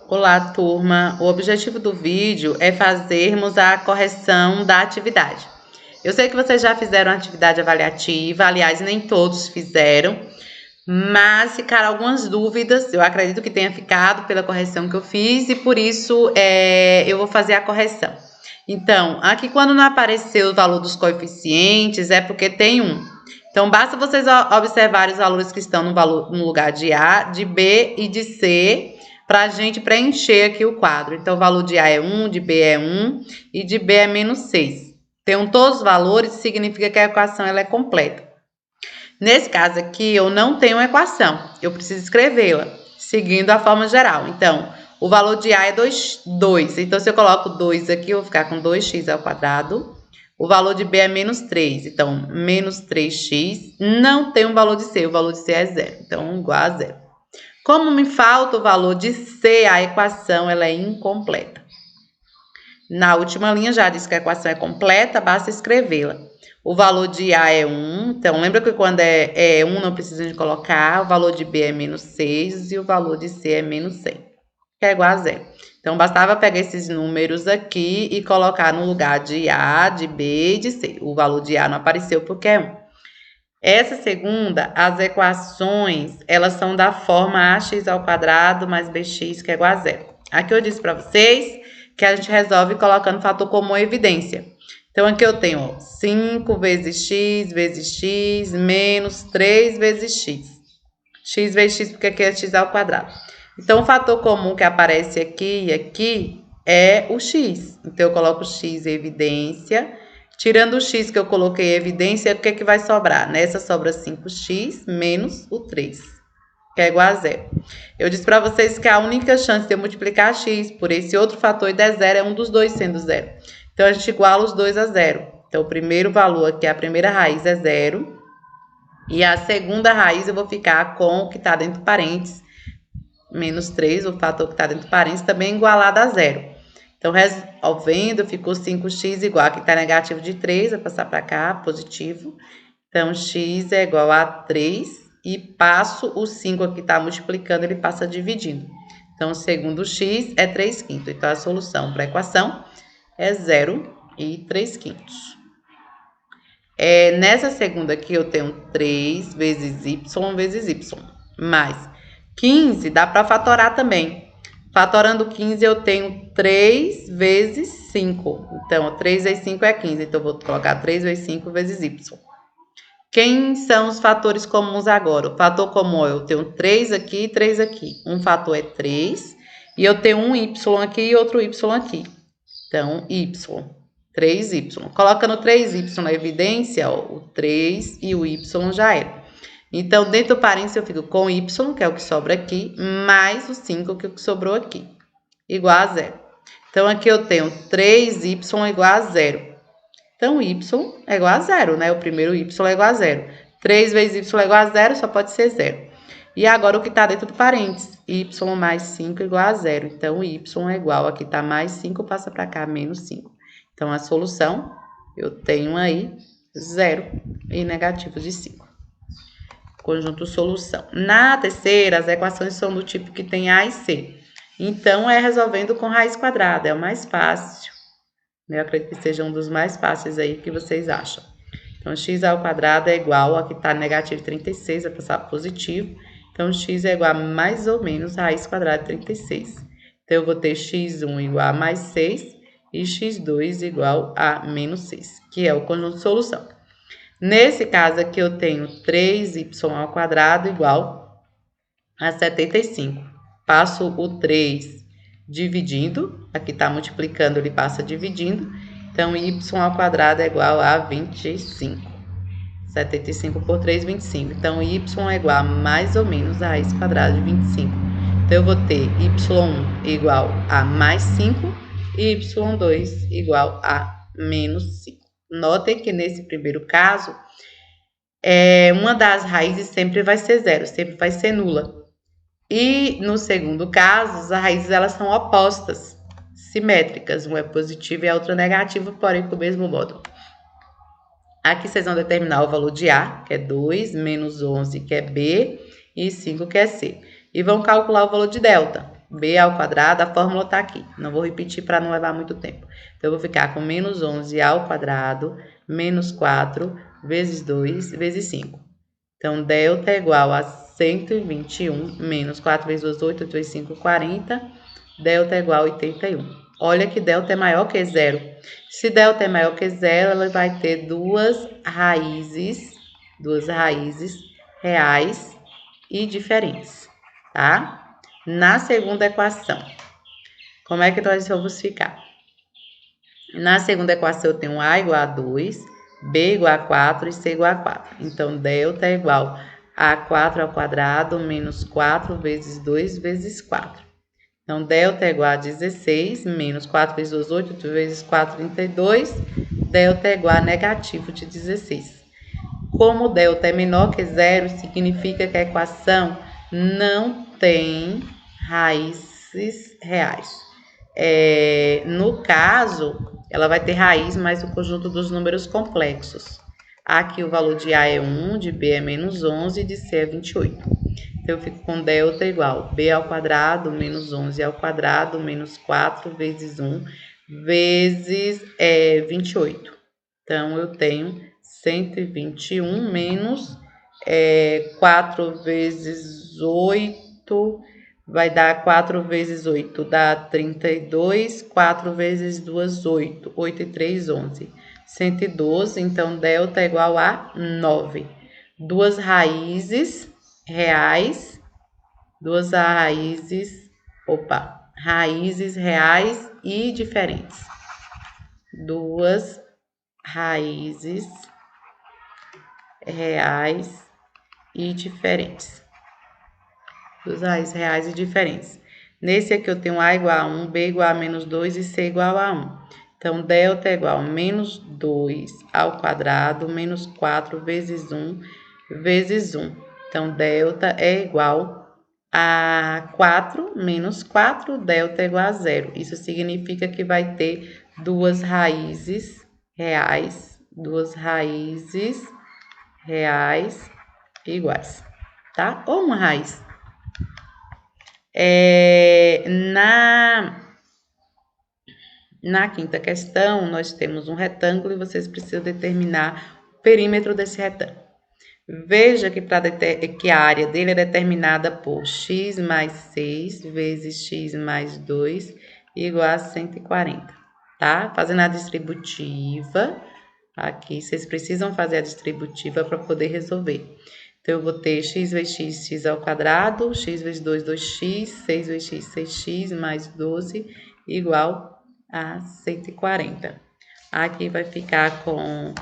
Olá, turma! O objetivo do vídeo é fazermos a correção da atividade. Eu sei que vocês já fizeram a atividade avaliativa, aliás, nem todos fizeram, mas ficaram algumas dúvidas, eu acredito que tenha ficado pela correção que eu fiz e por isso eu vou fazer a correção. Então, aqui quando não apareceu o valor dos coeficientes é porque tem um. Então, basta vocês observarem os valores que estão no lugar de A, de B e de C, para a gente preencher aqui o quadro. Então, o valor de A é 1, de B é 1 e de B é menos 6. Então, todos os valores significa que a equação ela é completa. Nesse caso aqui, eu não tenho uma equação, eu preciso escrevê-la, seguindo a forma geral. Então, o valor de A é 2. Então, se eu coloco 2 aqui, eu vou ficar com 2x ao quadrado. O valor de B é menos 3, então, menos 3x. Não tem um valor de C, o valor de C é 0, então, igual a 0. Como me falta o valor de C, a equação ela é incompleta. Na última linha já diz que a equação é completa, basta escrevê-la. O valor de A é 1, então lembra que quando é 1 não precisa de colocar, o valor de B é menos 6 e o valor de C é menos 100, que é igual a 0. Então, bastava pegar esses números aqui e colocar no lugar de A, de B e de C. O valor de A não apareceu porque é 1. Essa segunda, as equações, elas são da forma ax ao quadrado mais bx, que é igual a 0. Aqui eu disse para vocês que a gente resolve colocando fator comum em evidência. Então, aqui eu tenho 5 vezes x menos 3 vezes x. X vezes x, porque aqui é x ao quadrado. Então, o fator comum que aparece aqui e aqui é o x. Então, eu coloco x em evidência. Tirando o x que eu coloquei em evidência, o que é que vai sobrar? Nessa sobra 5x menos o 3, que é igual a 0. Eu disse para vocês que a única chance de eu multiplicar x por esse outro fator e der 0 é um dos dois sendo 0. Então, a gente iguala os dois a 0. Então, o primeiro valor aqui, a primeira raiz é 0. E a segunda raiz eu vou ficar com o que está dentro do parênteses, menos 3, o fator que está dentro do parênteses, também igualado a 0. Então, resolvendo, ficou 5x igual, aqui está negativo de 3, vai passar para cá, positivo. Então, x é igual a 3 e passo o 5 aqui, está multiplicando, ele passa dividindo. Então, segundo x é 3/5. Então, a solução para a equação é 0 e 3/5. Nessa segunda aqui, eu tenho 3 vezes y, mais 15, dá para fatorar também. Fatorando 15, eu tenho 3 vezes 5. Então, 3 vezes 5 é 15. Então, eu vou colocar 3 vezes 5 vezes y. Quem são os fatores comuns agora? O fator comum, eu tenho 3 aqui e 3 aqui. Um fator é 3. E eu tenho um y aqui e outro y aqui. Então, y. 3y. Colocando 3y na evidência, ó, o 3 e o y já era. Então, dentro do parênteses, eu fico com y, que é o que sobra aqui, mais o 5, que é o que sobrou aqui, igual a 0. Então, aqui eu tenho 3y igual a 0. Então, y é igual a 0, né? O primeiro y é igual a 0. 3 vezes y é igual a 0, só pode ser 0. E agora, o que está dentro do parênteses, y mais 5 igual a 0. Então, y é igual, aqui está mais 5, passa para cá, menos 5. Então, a solução, eu tenho aí 0 e negativo de 5. Conjunto solução. Na terceira, as equações são do tipo que tem A e C. Então, é resolvendo com raiz quadrada, é o mais fácil. Eu acredito que seja um dos mais fáceis aí que vocês acham. Então, x ao quadrado é igual, aqui está negativo 36, vai passar positivo. Então, x é igual a mais ou menos raiz quadrada de 36. Então, eu vou ter x1 igual a mais 6 e x2 igual a menos 6, que é o conjunto de solução. Nesse caso aqui, eu tenho 3y ao quadrado igual a 75. Passo o 3 dividindo. Aqui está multiplicando, ele passa dividindo. Então, y ao quadrado é igual a 25. 75 por 3, 25. Então, y é igual a mais ou menos a raiz quadrada de 25. Então, eu vou ter y1 igual a mais 5 e y2 igual a menos 5. Notem que nesse primeiro caso, uma das raízes sempre vai ser 0, sempre vai ser nula. E no segundo caso, as raízes elas são opostas, simétricas. Uma é positiva e a outra negativa, porém com o mesmo módulo. Aqui vocês vão determinar o valor de A, que é 2, menos 11, que é B, e 5, que é C. E vão calcular o valor de delta. b ao quadrado, a fórmula está aqui. Não vou repetir para não levar muito tempo. Então, eu vou ficar com menos 11 ao quadrado, menos 4 vezes 2 vezes 5. Então, delta é igual a 121 menos 4 vezes 2, 8, 8 vezes 5, 40. Delta é igual a 81. Olha que delta é maior que zero. Se delta é maior que zero, ela vai ter duas raízes reais e diferentes, tá? Na segunda equação, como é que nós vamos ficar? Na segunda equação, eu tenho A igual a 2, B igual a 4 e C igual a 4. Então, delta é igual a 4 ao quadrado menos 4 vezes 2 vezes 4. Então, delta é igual a 16, menos 4 vezes 2, 8, 8 vezes 4, 32. Delta é igual a negativo de 16. Como delta é menor que zero, significa que a equação não tem raízes reais. No caso, ela vai ter raiz mais o conjunto dos números complexos. Aqui o valor de A é 1, de B é menos 11 e de C é 28. Então, eu fico com delta igual b ao quadrado menos 11 ao quadrado menos 4 vezes 1 vezes 28. Então, eu tenho 121 menos 4 vezes 8, vai dar 4 vezes 8, dá 32, 4 vezes 2, 8, 8 e 3, 11. 112, então, delta é igual a 9. Duas raízes reais reais e diferentes. Duas raízes reais e diferentes. Duas raízes reais e diferentes. Nesse aqui eu tenho A igual a 1, B igual a menos 2 e C igual a 1. Então, delta é igual a menos 2 ao quadrado menos 4 vezes 1 vezes 1. Então, delta é igual a 4 menos 4, delta é igual a 0. Isso significa que vai ter duas raízes reais iguais, tá? Ou uma raiz. Na quinta questão, nós temos um retângulo e vocês precisam determinar o perímetro desse retângulo. Veja que a área dele é determinada por x mais 6 vezes x mais 2 igual a 140, tá? Fazendo a distributiva, aqui vocês precisam fazer a distributiva para poder resolver. Então, eu vou ter x vezes x, x ao quadrado, x vezes 2, 2x, 6 vezes x, 6x, mais 12, igual a 140. Aqui vai ficar com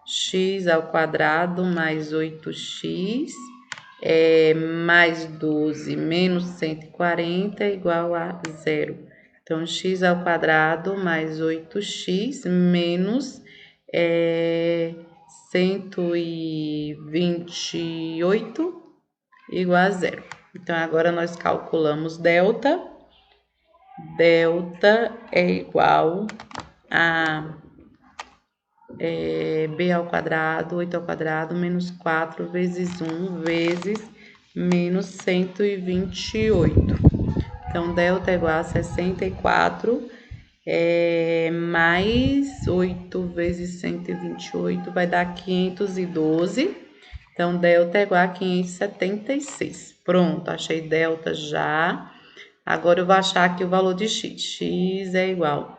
x ao quadrado mais 8x, mais 12 menos 140 igual a 0. Então, x ao quadrado mais 8x menos 128 igual a 0. Então, agora nós calculamos delta. Delta é igual a b ao quadrado, 8 ao quadrado, menos 4 vezes 1 vezes menos 128. Então, delta é igual a 64 mais 8 vezes 128 vai dar 512. Então, delta é igual a 576. Pronto, achei delta já. Agora, eu vou achar aqui o valor de x. X é igual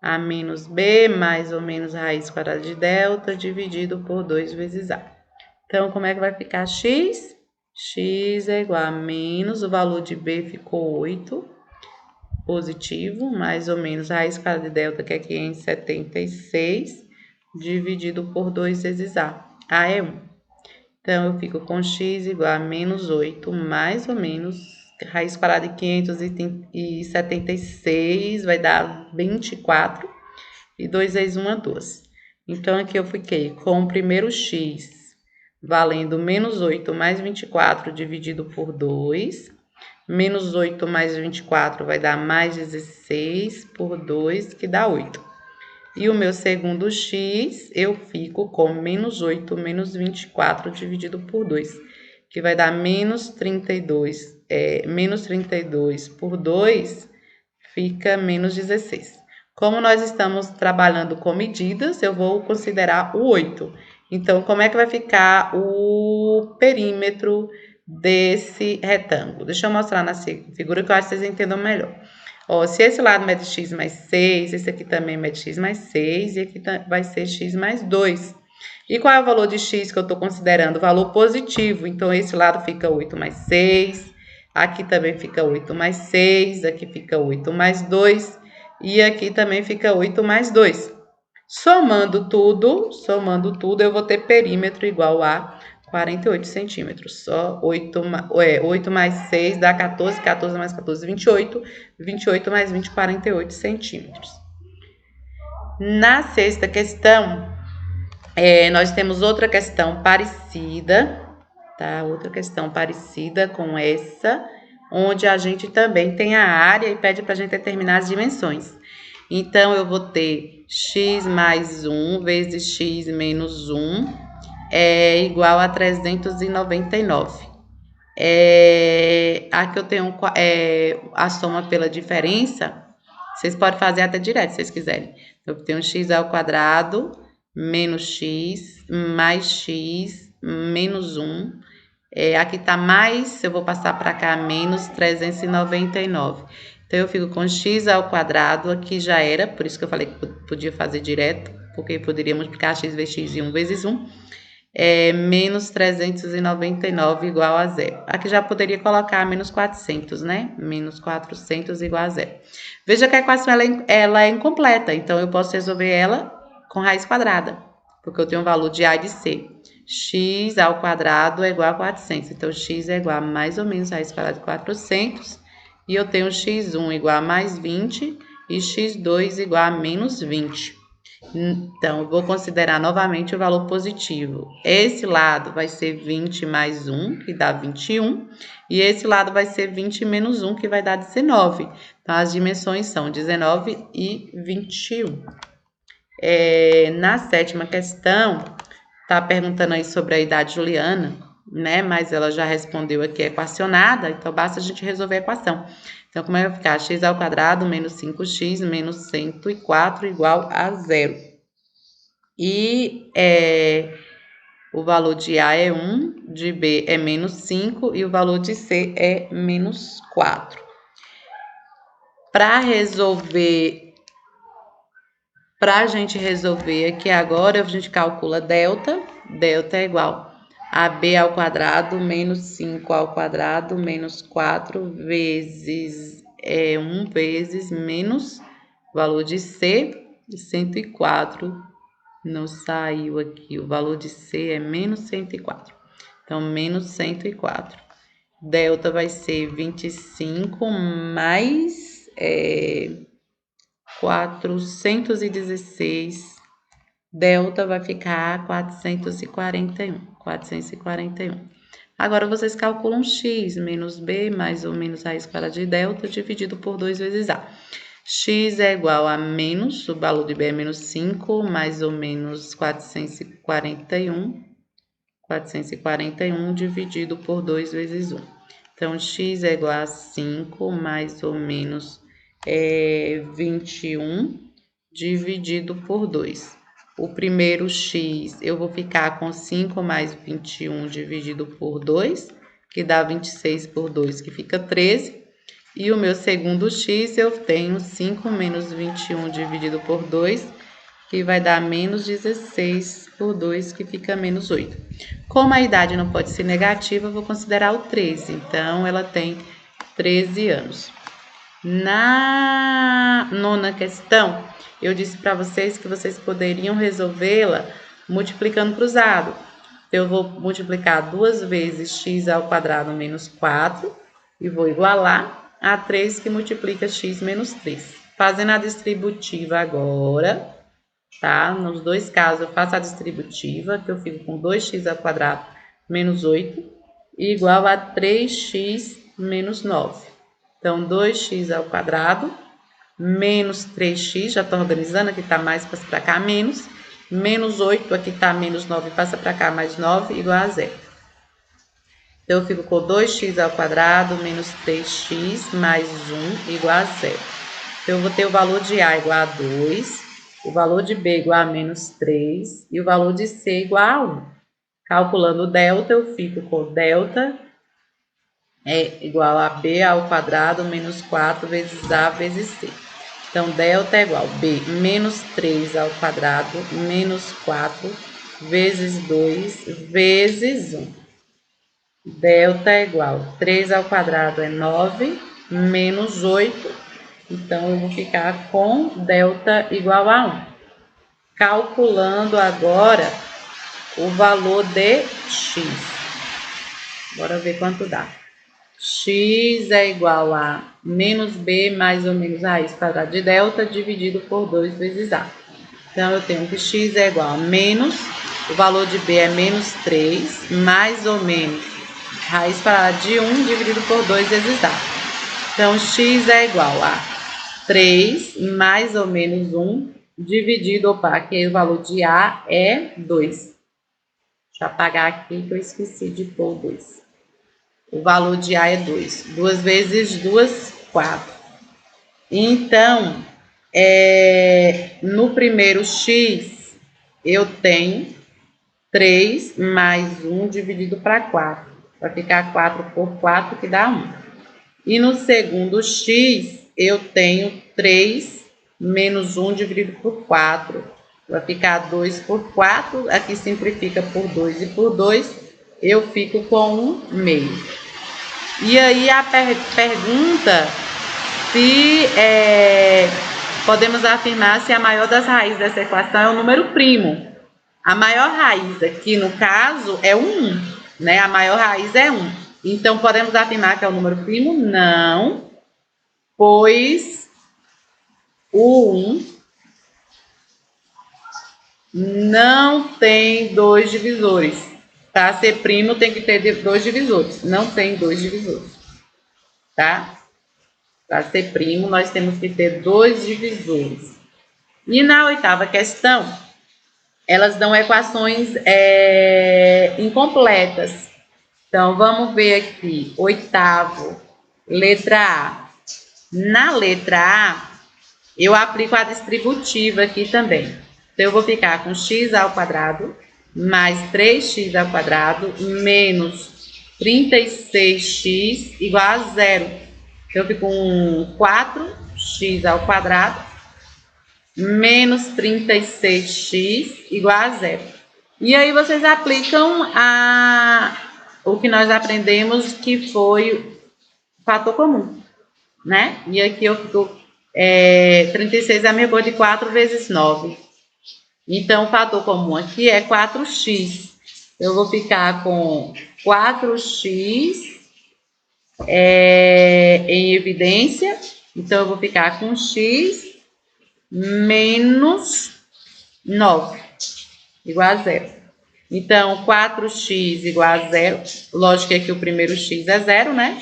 a menos b mais ou menos raiz quadrada de delta dividido por 2 vezes a. Então, como é que vai ficar x? X é igual a menos, o valor de b ficou 8, positivo, mais ou menos raiz quadrada de delta, que é 576, dividido por 2 vezes a. A é 1. Então, eu fico com x igual a menos 8, mais ou menos, raiz quadrada de 576, vai dar 24, e 2 vezes 1 é 2. Então, aqui eu fiquei com o primeiro x, valendo menos 8 mais 24, dividido por 2, menos 8 mais 24 vai dar mais 16 por 2, que dá 8. E o meu segundo x, eu fico com menos 8 menos 24 dividido por 2, que vai dar menos 32 menos 32 por 2 fica menos 16. Como nós estamos trabalhando com medidas, eu vou considerar o 8. Então, como é que vai ficar o perímetro desse retângulo? Deixa eu mostrar na figura que eu acho que vocês entendam melhor. Ó, se esse lado mede x mais 6, esse aqui também mede x mais 6, e aqui vai ser x mais 2. E qual é o valor de x que eu estou considerando? O valor positivo. Então, esse lado fica 8 mais 6, aqui também fica 8 mais 6, aqui fica 8 mais 2, e aqui também fica 8 mais 2. Somando tudo, eu vou ter perímetro igual a 48 centímetros. Só 8 mais 6 dá 14, 14 mais 14, 28. 28 mais 20, 48 centímetros. Na sexta questão, nós temos outra questão parecida, tá? Outra questão parecida com essa, onde a gente também tem a área e pede para a gente determinar as dimensões. Então, eu vou ter x mais 1 vezes x menos 1 é igual a 399. Aqui eu tenho a soma pela diferença. Vocês podem fazer até direto, se vocês quiserem. Eu tenho x ao quadrado menos x mais x menos 1. Aqui tá mais, eu vou passar para cá, menos 399. Então, eu fico com x ao quadrado, aqui já era, por isso que eu falei que podia fazer direto, porque poderia multiplicar x vezes x e 1 vezes 1. Menos 399 igual a zero. Aqui já poderia colocar menos 400, né? Menos 400 igual a zero. Veja que a equação ela é incompleta, então eu posso resolver ela com raiz quadrada, porque eu tenho um valor de A e de C. X ao quadrado é igual a 400, então x é igual a mais ou menos raiz quadrada de 400, e eu tenho x1 igual a mais 20 e x2 igual a menos 20. Então, eu vou considerar novamente o valor positivo. Esse lado vai ser 20 mais 1, que dá 21, e esse lado vai ser 20 menos 1, que vai dar 19. Então, as dimensões são 19 e 21. Na sétima questão, tá perguntando aí sobre a idade juliana, né? Mas ela já respondeu aqui equacionada, então basta a gente resolver a equação. Então, como é que vai ficar? X ao quadrado menos 5x menos 104 igual a zero. E o valor de A é 1, de B é menos 5 e o valor de C é menos 4. Para a gente resolver aqui agora, a gente calcula delta. Delta é igual a B ao quadrado menos 5 ao quadrado menos 4 vezes 1 vezes menos valor de C, 104. Não saiu aqui, o valor de C é menos 104. Então, menos 104. Delta vai ser 25 mais 416. Delta vai ficar 441. Agora, vocês calculam x menos b mais ou menos raiz quadrada de delta dividido por 2 vezes a. X é igual a menos, o valor de b é menos 5, mais ou menos 441. 441 dividido por 2 vezes 1. Então, x é igual a 5, mais ou menos 21 dividido por 2. O primeiro x, eu vou ficar com 5 mais 21 dividido por 2, que dá 26 por 2, que fica 13. E o meu segundo x, eu tenho 5 menos 21 dividido por 2, que vai dar menos 16 por 2, que fica menos 8. Como a idade não pode ser negativa, eu vou considerar o 13. Então, ela tem 13 anos. Na nona questão, eu disse para vocês que vocês poderiam resolvê-la multiplicando cruzado. Eu vou multiplicar 2 vezes x ao quadrado menos 4 e vou igualar a 3 que multiplica x menos 3. Fazendo a distributiva agora, tá? Nos dois casos eu faço a distributiva, que eu fico com 2x ao quadrado menos 8 igual a 3x menos 9. Então, 2x ao quadrado menos 3x, já estou organizando, aqui está mais, passa para cá, menos 8, aqui está menos 9, passa para cá, mais 9, igual a zero. Então, eu fico com 2x ao quadrado menos 3x mais 1 igual a 0. Então, eu vou ter o valor de A igual a 2, o valor de B igual a menos 3 e o valor de C igual a 1. Calculando o delta, eu fico com delta é igual a B ao quadrado menos 4 vezes A vezes C. Então, delta é igual a B menos 3 ao quadrado menos 4 vezes 2 vezes 1. Delta é igual a 3 ao quadrado é 9 menos 8. Então, eu vou ficar com delta igual a 1. Calculando agora o valor de x. Bora ver quanto dá. X é igual a menos b mais ou menos raiz quadrada de delta dividido por 2 vezes a. Então, eu tenho que x é igual a menos, o valor de b é menos 3, mais ou menos raiz quadrada de 1 dividido por 2 vezes a. Então, x é igual a 3 mais ou menos 1 dividido, aqui o valor de a é 2. Deixa eu apagar aqui que eu esqueci de pôr 2. O valor de A é 2. 2 vezes 2, 4. Então, no primeiro x, eu tenho 3 mais 1 dividido para 4. Vai ficar 4 por 4, que dá 1. E no segundo x, eu tenho 3 menos 1 dividido por 4. Vai ficar 2 por 4. Aqui simplifica por 2 e por 2. Eu fico com 1 meio. E aí a pergunta se podemos afirmar se a maior das raízes dessa equação é o número primo. A maior raiz aqui, no caso, é o 1, né? A maior raiz é 1. Então, podemos afirmar que é o número primo? Não, pois o 1 não tem 2 divisores. Para ser primo, tem que ter 2 divisores. Não tem 2 divisores. Tá? Para ser primo, nós temos que ter 2 divisores. E na oitava questão, elas dão equações incompletas. Então, vamos ver aqui. Oitavo, letra A. Na letra A, eu aplico a distributiva aqui também. Então, eu vou ficar com x ao quadrado mais 3x ao quadrado menos 36x igual a 0. Eu fico com 4x ao quadrado menos 36x igual a 0. E aí vocês aplicam o que nós aprendemos, que foi o fator comum, né? E aqui eu fico 36 é a mesma coisa de 4 vezes 9. Então, o fator comum aqui é 4x. Eu vou ficar com 4x em evidência. Então, eu vou ficar com x menos 9, igual a 0. Então, 4x igual a 0. Lógico que aqui o primeiro x é 0, né?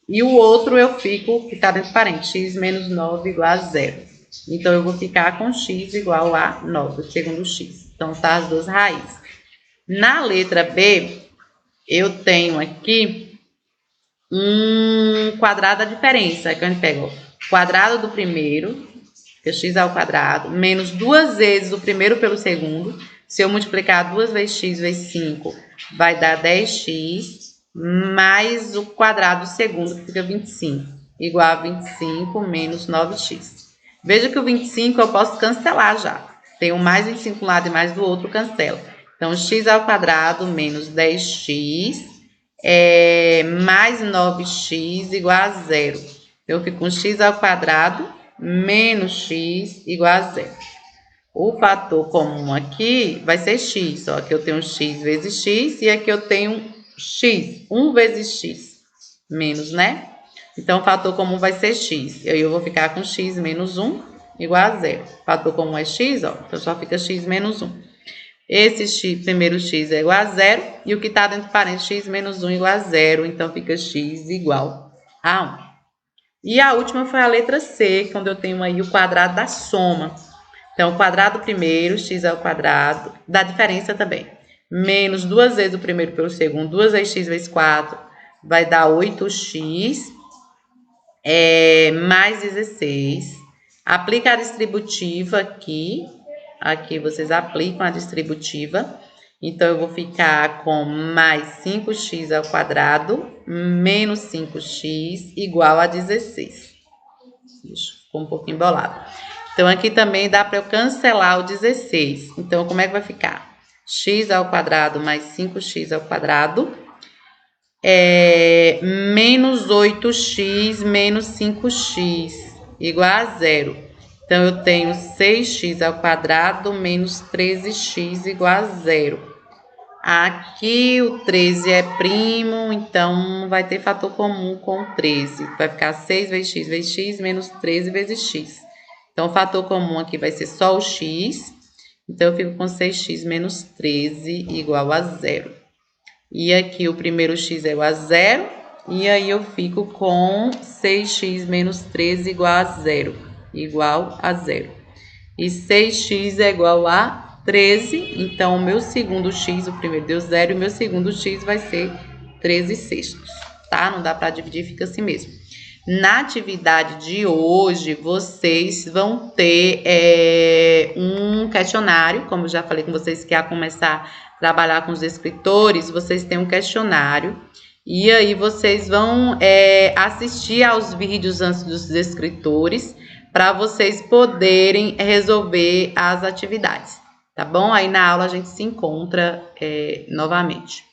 E o outro eu fico, que está dentro do parênteses, x menos 9 igual a 0. Então, eu vou ficar com x igual a 9, o segundo x. Então, tá as duas raízes. Na letra B, eu tenho aqui um quadrado da diferença. Aqui a gente pega o quadrado do primeiro, que é x ao quadrado, menos 2 vezes o primeiro pelo segundo. Se eu multiplicar 2 vezes x vezes 5, vai dar 10x, mais o quadrado do segundo, que fica 25, igual a 25 menos 9x. Veja que o 25 eu posso cancelar já. Tem um mais 25 de um lado e mais do outro, cancela. Então, x ao quadrado menos 10x mais 9x igual a 0. Eu fico com x ao quadrado menos x igual a 0. O fator comum aqui vai ser x. Só que eu tenho x vezes x e aqui eu tenho x. 1 vezes x. Menos, né? Então, o fator comum vai ser x. E aí eu vou ficar com x menos 1 igual a 0. O fator comum é x, ó. Então, só fica x menos 1. Esse primeiro x é igual a 0. E o que está dentro do parênteses, x menos 1 igual a 0. Então, fica x igual a 1. E a última foi a letra C, quando eu tenho aí o quadrado da soma. Então, o quadrado primeiro, x ao quadrado, da diferença também. menos 2 vezes o primeiro pelo segundo, 2 vezes x vezes 4, vai dar 8x, mais 16. Aplica a distributiva aqui. Aqui vocês aplicam a distributiva. Então, eu vou ficar com mais 5x ao quadrado, menos 5x, igual a 16. Ficou um pouquinho embolado. Então, aqui também dá para eu cancelar o 16. Então, como é que vai ficar? X ao quadrado mais 5x ao quadrado, menos 8x menos 5x, igual a 0. Então, eu tenho 6x ao quadrado menos 13x igual a 0. Aqui o 13 é primo, então vai ter fator comum com 13. Vai ficar 6 vezes x menos 13 vezes x. Então, o fator comum aqui vai ser só o x. Então, eu fico com 6x menos 13 igual a 0. E aqui o primeiro x é igual a 0. E aí, eu fico com 6x menos 13 igual a 0. Igual a 0. E 6x é igual a 13, então o meu segundo x, o primeiro deu 0, e o meu segundo x vai ser 13 sextos, tá? Não dá para dividir, fica assim mesmo. Na atividade de hoje, vocês vão ter um questionário, como eu já falei com vocês que ia começar a trabalhar com os escritores, vocês têm um questionário, e aí vocês vão assistir aos vídeos antes dos escritores, para vocês poderem resolver as atividades. Tá bom? Aí na aula a gente se encontra novamente.